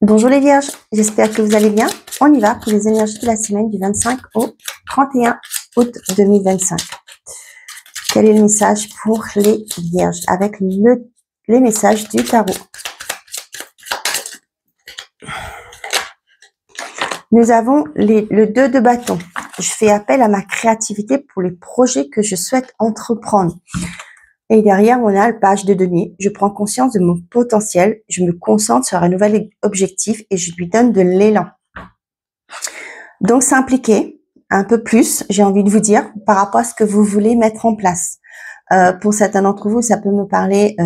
Bonjour les vierges, j'espère que vous allez bien. On y va pour les énergies de la semaine du 25 au 31 août 2025. Quel est le message pour les vierges avec les messages du tarot? Nous avons le 2 de bâton. Je fais appel à ma créativité pour les projets que je souhaite entreprendre. Et derrière, on a le page de denier. Je prends conscience de mon potentiel. Je me concentre sur un nouvel objectif et je lui donne de l'élan. Donc, s'impliquer un peu plus, j'ai envie de vous dire, par rapport à ce que vous voulez mettre en place. Pour certains d'entre vous, ça peut me parler,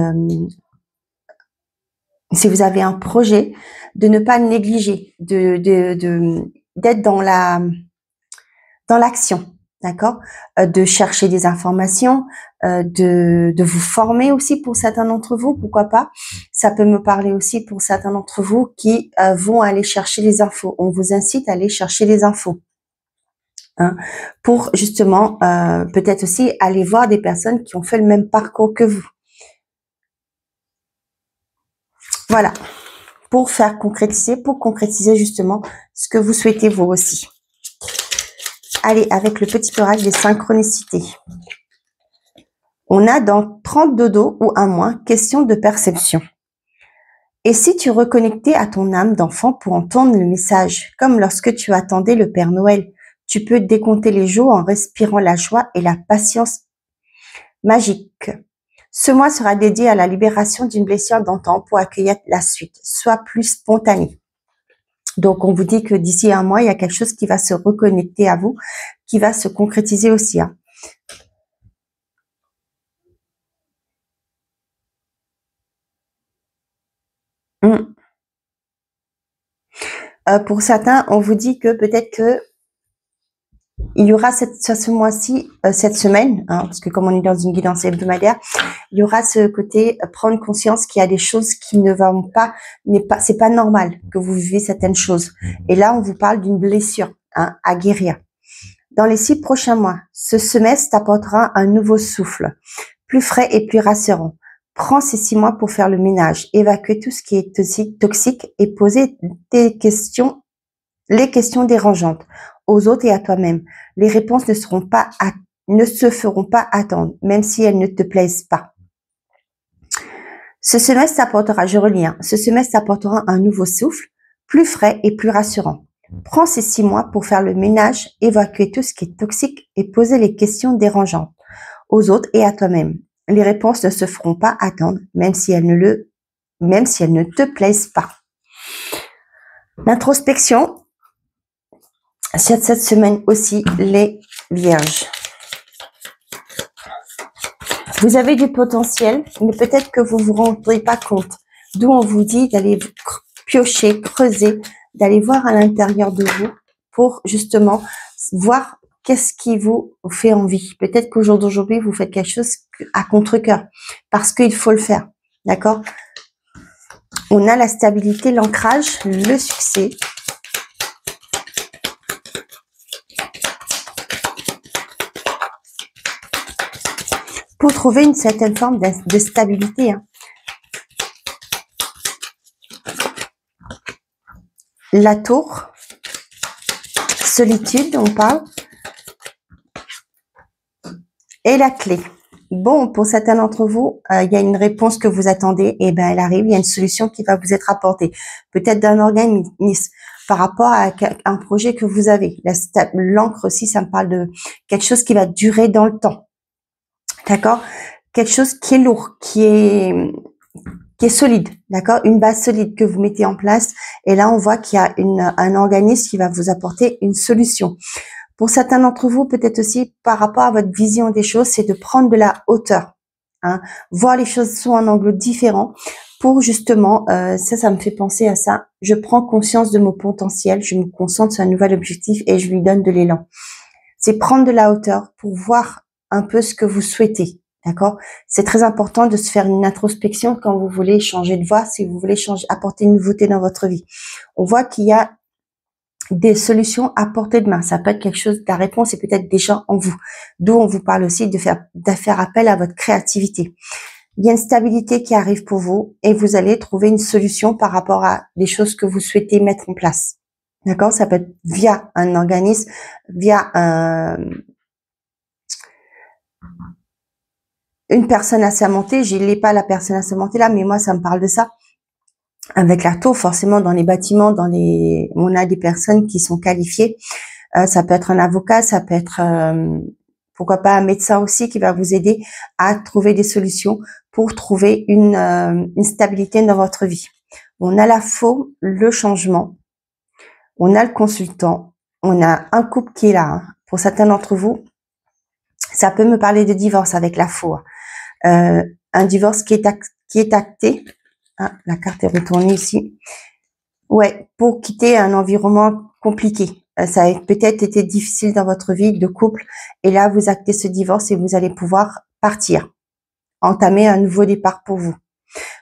si vous avez un projet, de ne pas négliger, d'être dans l'action. D'accord, de chercher des informations, de vous former aussi pour certains d'entre vous, pourquoi pas. Ça peut me parler aussi pour certains d'entre vous qui vont aller chercher les infos. On vous incite à aller chercher les infos. Hein, pour justement peut-être aussi aller voir des personnes qui ont fait le même parcours que vous. Voilà, pour concrétiser justement ce que vous souhaitez vous aussi. Allez, avec le petit oracle des synchronicités. On a dans 30 dodo ou un mois, question de perception. Et si tu reconnectais à ton âme d'enfant pour entendre le message, comme lorsque tu attendais le Père Noël, tu peux décompter les jours en respirant la joie et la patience magique. Ce mois sera dédié à la libération d'une blessure d'antan pour accueillir la suite. Sois plus spontané. Donc, on vous dit que d'ici un mois, il y a quelque chose qui va se reconnecter à vous, qui va se concrétiser aussi. Hein. Pour certains, on vous dit que peut-être que il y aura ce mois-ci, cette semaine, hein, parce que comme on est dans une guidance hebdomadaire, il y aura ce côté prendre conscience qu'il y a des choses qui ne vont pas, c'est pas normal que vous vivez certaines choses. Et là, on vous parle d'une blessure à guérir. Dans les 6 prochains mois, ce semestre t'apportera un nouveau souffle, plus frais et plus rassurant. Prends ces 6 mois pour faire le ménage, évacuer tout ce qui est toxique et poser les questions dérangeantes aux autres et à toi-même. Les réponses ne se feront pas attendre, même si elles ne te plaisent pas. Ce semestre t'apportera, je relis, ce semestre t'apportera un nouveau souffle, plus frais et plus rassurant. Prends ces 6 mois pour faire le ménage, évacuer tout ce qui est toxique et poser les questions dérangeantes aux autres et à toi-même. Les réponses ne se feront pas attendre, même si elles ne te plaisent pas. L'introspection, cette semaine aussi, les vierges. Vous avez du potentiel, mais peut-être que vous ne vous rendrez pas compte. D'où on vous dit d'aller piocher, creuser, d'aller voir à l'intérieur de vous pour justement voir qu'est-ce qui vous fait envie. Peut-être qu'au jour d'aujourd'hui, vous faites quelque chose à contre-cœur parce qu'il faut le faire. D'accord? On a la stabilité, l'ancrage, le succès. Pour trouver une certaine forme de stabilité. Hein. La tour, solitude, on parle, et la clé. Bon, pour certains d'entre vous, il y a une réponse que vous attendez, et ben elle arrive, il y a une solution qui va vous être apportée, peut-être d'un organisme, par rapport à un projet que vous avez. L'encre aussi, ça me parle de quelque chose qui va durer dans le temps. D'accord? Quelque chose qui est lourd, qui est solide, d'accord? Une base solide que vous mettez en place. Et là, on voit qu'il y a un organisme qui va vous apporter une solution. Pour certains d'entre vous, peut-être aussi par rapport à votre vision des choses, c'est de prendre de la hauteur. Hein, voir les choses sous un angle différent pour justement, ça me fait penser à ça. Je prends conscience de mon potentiel, je me concentre sur un nouvel objectif et je lui donne de l'élan. C'est prendre de la hauteur pour voir un peu ce que vous souhaitez, d'accord? C'est très important de se faire une introspection quand vous voulez changer de voie, si vous voulez apporter une nouveauté dans votre vie. On voit qu'il y a des solutions à portée de main. Ça peut être quelque chose, la réponse est peut-être déjà en vous. D'où on vous parle aussi de faire appel à votre créativité. Il y a une stabilité qui arrive pour vous et vous allez trouver une solution par rapport à des choses que vous souhaitez mettre en place. D'accord? Ça peut être via un organisme, via une personne assermentée. Je n'ai pas la personne assermentée là, mais moi, ça me parle de ça. Avec la tour, forcément, dans les bâtiments, on a des personnes qui sont qualifiées. Ça peut être un avocat, ça peut être, pourquoi pas un médecin aussi qui va vous aider à trouver des solutions pour trouver une stabilité dans votre vie. On a la faux, le changement, on a le consultant, on a un couple qui est là. Hein. Pour certains d'entre vous, ça peut me parler de divorce avec la faux. Un divorce qui est acté. Ah, la carte est retournée ici. Ouais, pour quitter un environnement compliqué. Ça a peut-être été difficile dans votre vie de couple. Et là, vous actez ce divorce et vous allez pouvoir partir. Entamer un nouveau départ pour vous.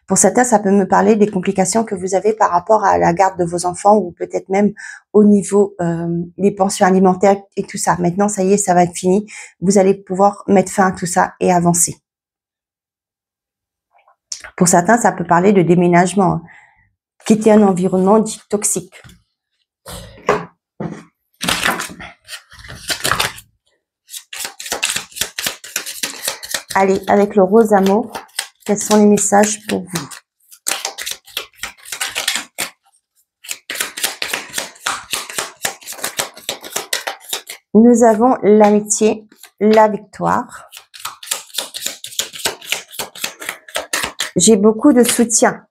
Pour certains, ça peut me parler des complications que vous avez par rapport à la garde de vos enfants ou peut-être même au niveau des pensions alimentaires et tout ça. Maintenant, ça y est, ça va être fini. Vous allez pouvoir mettre fin à tout ça et avancer. Pour certains, ça peut parler de déménagement, hein. Quitter un environnement dit toxique. Allez, avec le rose amour, quels sont les messages pour vous? Nous avons l'amitié, la victoire. J'ai beaucoup de soutien.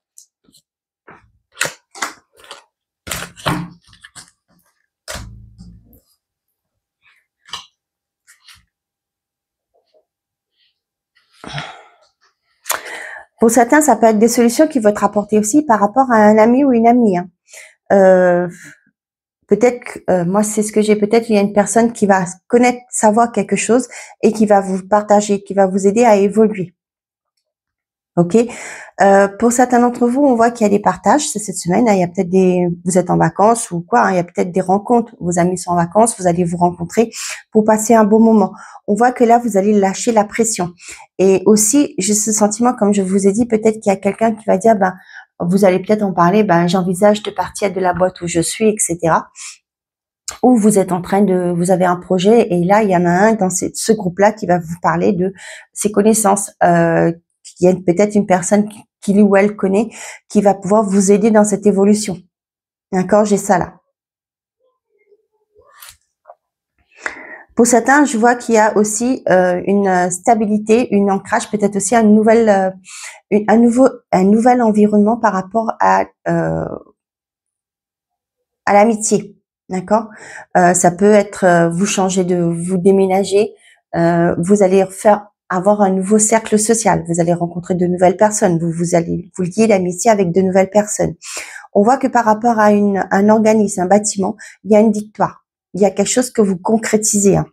Pour certains, ça peut être des solutions qui vont être apportées aussi par rapport à un ami ou une amie. Hein. Peut-être, moi, c'est ce que j'ai. Peut-être il y a une personne qui va connaître, savoir quelque chose et qui va vous partager, qui va vous aider à évoluer. Ok. Pour certains d'entre vous, on voit qu'il y a des partages cette semaine. Hein, il y a peut-être vous êtes en vacances ou quoi. Hein, il y a peut-être des rencontres. Vos amis sont en vacances. Vous allez vous rencontrer pour passer un bon moment. On voit que là, vous allez lâcher la pression. Et aussi, j'ai ce sentiment, comme je vous ai dit, peut-être qu'il y a quelqu'un qui va dire, ben, vous allez peut-être en parler. Ben, j'envisage de partir de la boîte où je suis, etc. Ou vous êtes en train vous avez un projet et là, il y en a un dans ce groupe-là qui va vous parler de ses connaissances. Il y a peut-être une personne qui lui ou elle connaît, qui va pouvoir vous aider dans cette évolution. D'accord, j'ai ça là. Pour certains, je vois qu'il y a aussi une stabilité, une ancrage, peut-être aussi un nouvel environnement par rapport à l'amitié. D'accord, ça peut être vous vous déménager, vous allez avoir un nouveau cercle social, vous allez rencontrer de nouvelles personnes, vous allez vous lier d'amitié avec de nouvelles personnes. On voit que par rapport à un organisme, un bâtiment, il y a une victoire, il y a quelque chose que vous concrétisez. Hein.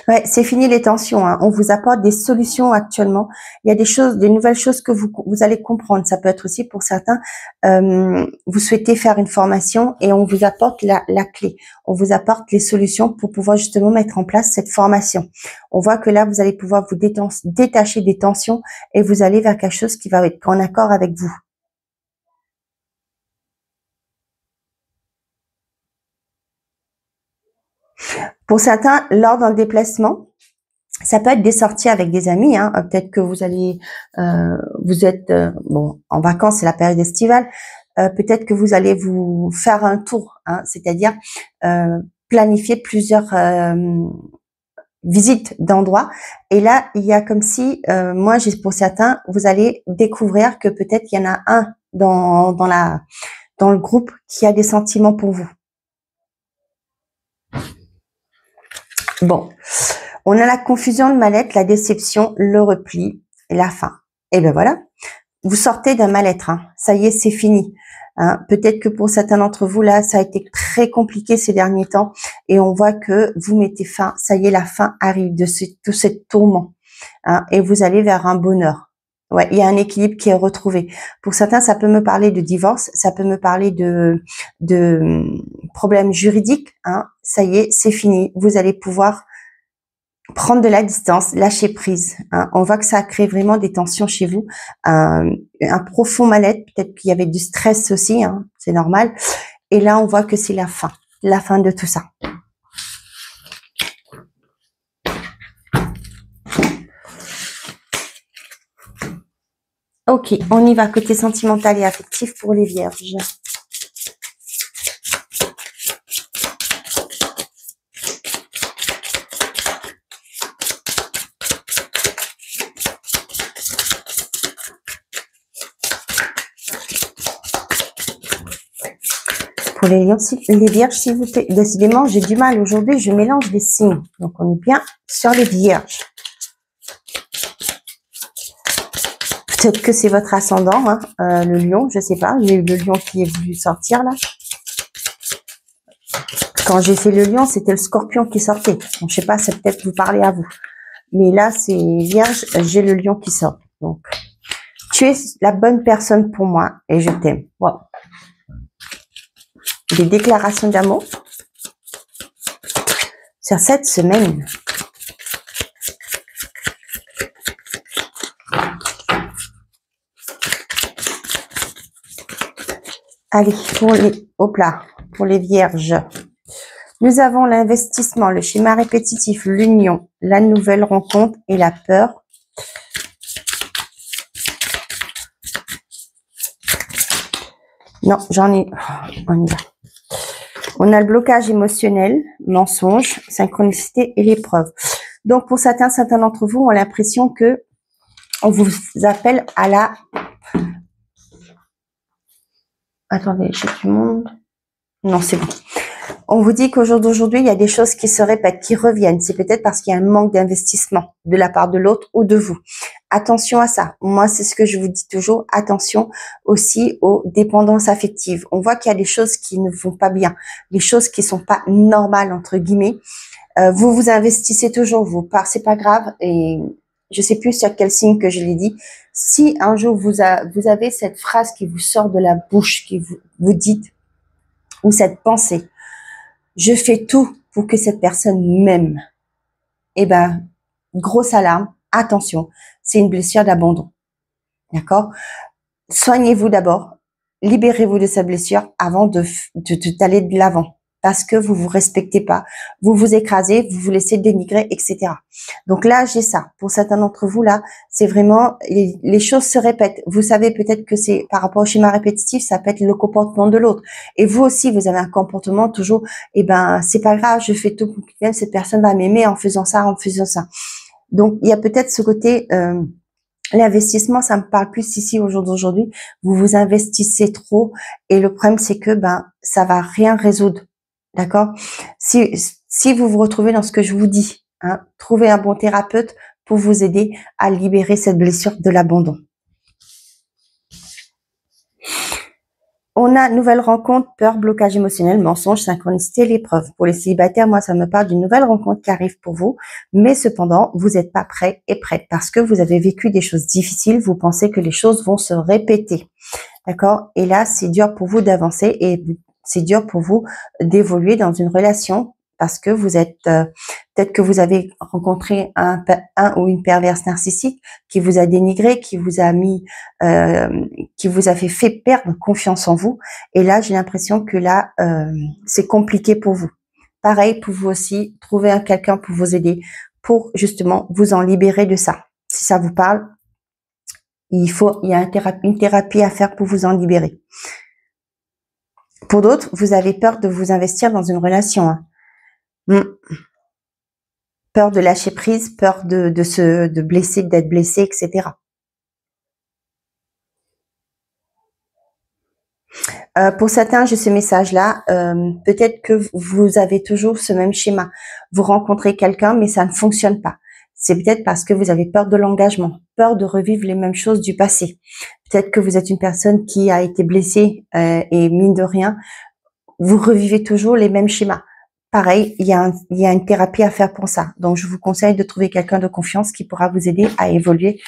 Ouais, c'est fini les tensions. Hein. On vous apporte des solutions actuellement. Il y a des nouvelles choses que vous allez comprendre. Ça peut être aussi pour certains, vous souhaitez faire une formation et on vous apporte la clé. On vous apporte les solutions pour pouvoir justement mettre en place cette formation. On voit que là, vous allez pouvoir vous détacher des tensions et vous allez vers quelque chose qui va être en accord avec vous. Pour certains, lors d'un déplacement, ça peut être des sorties avec des amis. Hein. Peut-être que vous êtes en vacances, c'est la période estivale. Peut-être que vous allez vous faire un tour, hein, c'est-à-dire planifier plusieurs visites d'endroits. Et là, il y a comme si, pour certains, vous allez découvrir que peut-être il y en a un dans le groupe qui a des sentiments pour vous. Bon, on a la confusion, le mal-être, la déception, le repli et la fin. Et ben voilà, vous sortez d'un mal-être. Hein. Ça y est, c'est fini. Hein. Peut-être que pour certains d'entre vous, là, ça a été très compliqué ces derniers temps. Et on voit que vous mettez fin. Ça y est, la fin arrive de tout ce tourment. Hein, et vous allez vers un bonheur. Ouais, il y a un équilibre qui est retrouvé. Pour certains, ça peut me parler de divorce. Ça peut me parler problème juridique, hein, ça y est, c'est fini. Vous allez pouvoir prendre de la distance, lâcher prise. Hein. On voit que ça a créé vraiment des tensions chez vous, un profond mal-être. Peut-être qu'il y avait du stress aussi, hein, c'est normal. Et là, on voit que c'est la fin de tout ça. Ok, on y va côté sentimental et affectif pour les vierges. Pour les vierges, s'il vous plaît. Décidément, j'ai du mal aujourd'hui, je mélange les signes. Donc, on est bien sur les vierges. Peut-être que c'est votre ascendant, hein, le lion, je sais pas. J'ai eu le lion qui est voulu sortir, là. Quand j'ai fait le lion, c'était le scorpion qui sortait. Donc, je sais pas, c'est peut-être vous parler à vous. Mais là, c'est vierge, j'ai le lion qui sort. Donc, tu es la bonne personne pour moi et je t'aime. Wow. Des déclarations d'amour sur cette semaine. Allez, pour les vierges. Nous avons l'investissement, le schéma répétitif, l'union, la nouvelle rencontre et la peur. Non, on y va. On a le blocage émotionnel, mensonge, synchronicité et l'épreuve. Donc, pour certains d'entre vous ont l'impression que on vous appelle à la... Attendez, j'ai du monde. Non, c'est bon. On vous dit qu'au jour d'aujourd'hui, il y a des choses qui se répètent, qui reviennent. C'est peut-être parce qu'il y a un manque d'investissement de la part de l'autre ou de vous. Attention à ça. Moi, c'est ce que je vous dis toujours. Attention aussi aux dépendances affectives. On voit qu'il y a des choses qui ne vont pas bien, des choses qui sont pas normales, entre guillemets. Vous vous investissez toujours, vous. C'est pas grave. Et je sais plus sur quel signe que je l'ai dit. Si un jour vous avez cette phrase qui vous sort de la bouche, qui vous dites, ou cette pensée, je fais tout pour que cette personne m'aime. Eh ben, grosse alarme, attention, c'est une blessure d'abandon. D'accord? Soignez-vous d'abord, libérez-vous de cette blessure avant d'aller de l'avant. Parce que vous vous respectez pas, vous vous écrasez, vous vous laissez dénigrer, etc. Donc là, j'ai ça. Pour certains d'entre vous, là, c'est vraiment, les choses se répètent. Vous savez peut-être que c'est par rapport au schéma répétitif, ça peut être le comportement de l'autre. Et vous aussi, vous avez un comportement toujours, eh ben, c'est pas grave, je fais tout pour qu'il m'aime, cette personne va m'aimer en faisant ça, en faisant ça. Donc, il y a peut-être ce côté, l'investissement, ça me parle plus ici au jour d'aujourd'hui. Vous vous investissez trop et le problème, c'est que, ben, ça va rien résoudre. D'accord? Si vous vous retrouvez dans ce que je vous dis, hein, trouvez un bon thérapeute pour vous aider à libérer cette blessure de l'abandon. On a nouvelle rencontre, peur, blocage émotionnel, mensonge, synchronicité, l'épreuve. Pour les célibataires, moi, ça me parle d'une nouvelle rencontre qui arrive pour vous, mais cependant, vous n'êtes pas prêt et prête parce que vous avez vécu des choses difficiles, vous pensez que les choses vont se répéter. D'accord? Et là, c'est dur pour vous d'avancer et c'est dur pour vous d'évoluer dans une relation parce que vous êtes, peut-être que vous avez rencontré un ou une perverse narcissique qui vous a dénigré, qui vous a mis, qui vous a fait perdre confiance en vous. Et là, j'ai l'impression que là, c'est compliqué pour vous. Pareil pour vous aussi, trouver quelqu'un pour vous aider, pour justement vous en libérer de ça. Si ça vous parle, il y a une thérapie à faire pour vous en libérer. Pour d'autres, vous avez peur de vous investir dans une relation. Hein. Peur de lâcher prise, peur de blesser, d'être blessé, etc. Pour certains, j'ai ce message-là. Peut-être que vous avez toujours ce même schéma. Vous rencontrez quelqu'un, mais ça ne fonctionne pas. C'est peut-être parce que vous avez peur de l'engagement, peur de revivre les mêmes choses du passé. Peut-être que vous êtes une personne qui a été blessée et mine de rien, vous revivez toujours les mêmes schémas. Pareil, il y a une thérapie à faire pour ça. Donc, je vous conseille de trouver quelqu'un de confiance qui pourra vous aider à évoluer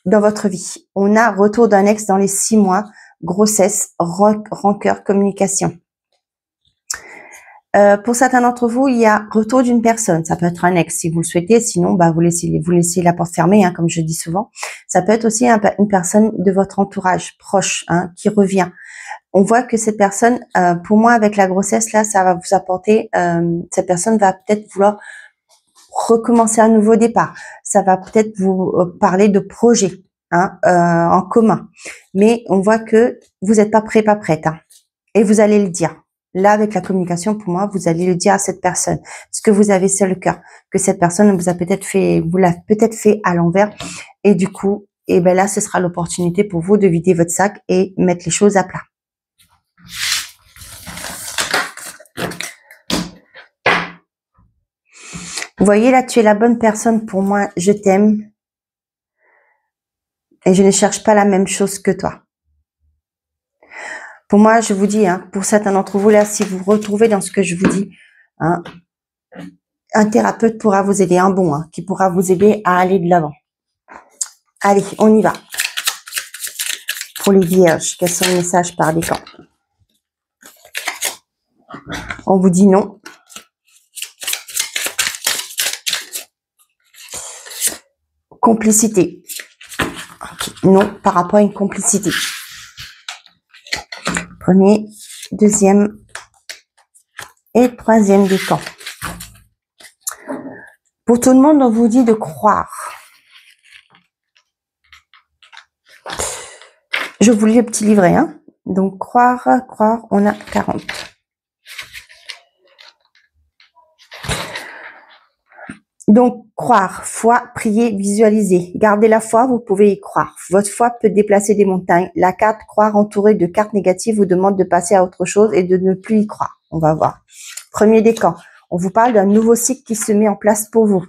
dans votre vie. On a retour d'un ex dans les 6 mois, grossesse, rancœur, communication. Pour certains d'entre vous, il y a retour d'une personne. Ça peut être un ex si vous le souhaitez. Sinon, bah, vous laissez la porte fermée, hein, comme je dis souvent. Ça peut être aussi une personne de votre entourage proche, hein, qui revient. On voit que cette personne, pour moi, avec la grossesse, là, ça va vous apporter, cette personne va peut-être vouloir recommencer un nouveau départ. Ça va peut-être vous parler de projets, hein, en commun. Mais on voit que vous n'êtes pas prêt, pas prête, hein, et vous allez le dire. Là, avec la communication, pour moi, vous allez le dire à cette personne, ce que vous avez sur le cœur, que cette personne vous l'a peut-être fait à l'envers, et du coup, et ben là, ce sera l'opportunité pour vous de vider votre sac et mettre les choses à plat. Vous voyez là, tu es la bonne personne pour moi, je t'aime, et je ne cherche pas la même chose que toi. Pour moi, je vous dis, hein, pour certains d'entre vous là, si vous vous retrouvez dans ce que je vous dis, hein, un thérapeute pourra vous aider, un bon, hein, qui pourra vous aider à aller de l'avant. Allez, on y va. Pour les vierges, quels sont les messages par décan? On vous dit non. Complicité. Okay. Non, par rapport à une complicité. Premier, deuxième et troisième décan. Pour tout le monde, on vous dit de croire. Je vous lis le petit livret, hein. Donc, croire, on a 40. Donc, croire, foi, prier, visualiser. Gardez la foi, vous pouvez y croire. Votre foi peut déplacer des montagnes. La carte croire entourée de cartes négatives vous demande de passer à autre chose et de ne plus y croire. On va voir. Premier décan. On vous parle d'un nouveau cycle qui se met en place pour vous.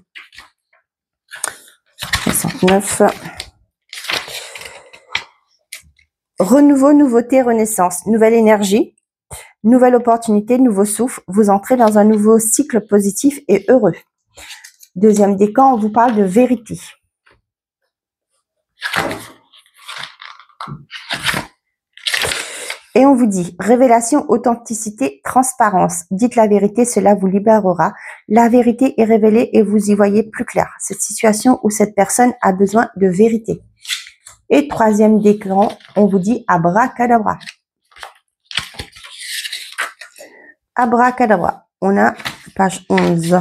69. Renouveau, nouveauté, renaissance. Nouvelle énergie, nouvelle opportunité, nouveau souffle. Vous entrez dans un nouveau cycle positif et heureux. Deuxième décan, on vous parle de vérité. Et on vous dit, révélation, authenticité, transparence. Dites la vérité, cela vous libérera. La vérité est révélée et vous y voyez plus clair. Cette situation où cette personne a besoin de vérité. Et troisième décan, on vous dit abracadabra. Abracadabra. On a page 11.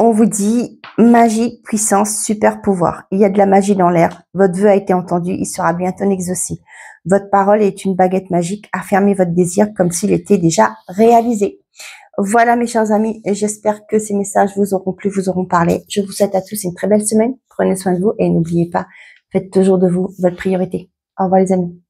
On vous dit magie, puissance, super pouvoir. Il y a de la magie dans l'air. Votre vœu a été entendu. Il sera bientôt exaucé. Votre parole est une baguette magique. Affirmez votre désir comme s'il était déjà réalisé. Voilà mes chers amis. Et j'espère que ces messages vous auront plu, vous auront parlé. Je vous souhaite à tous une très belle semaine. Prenez soin de vous et n'oubliez pas, faites toujours de vous votre priorité. Au revoir les amis.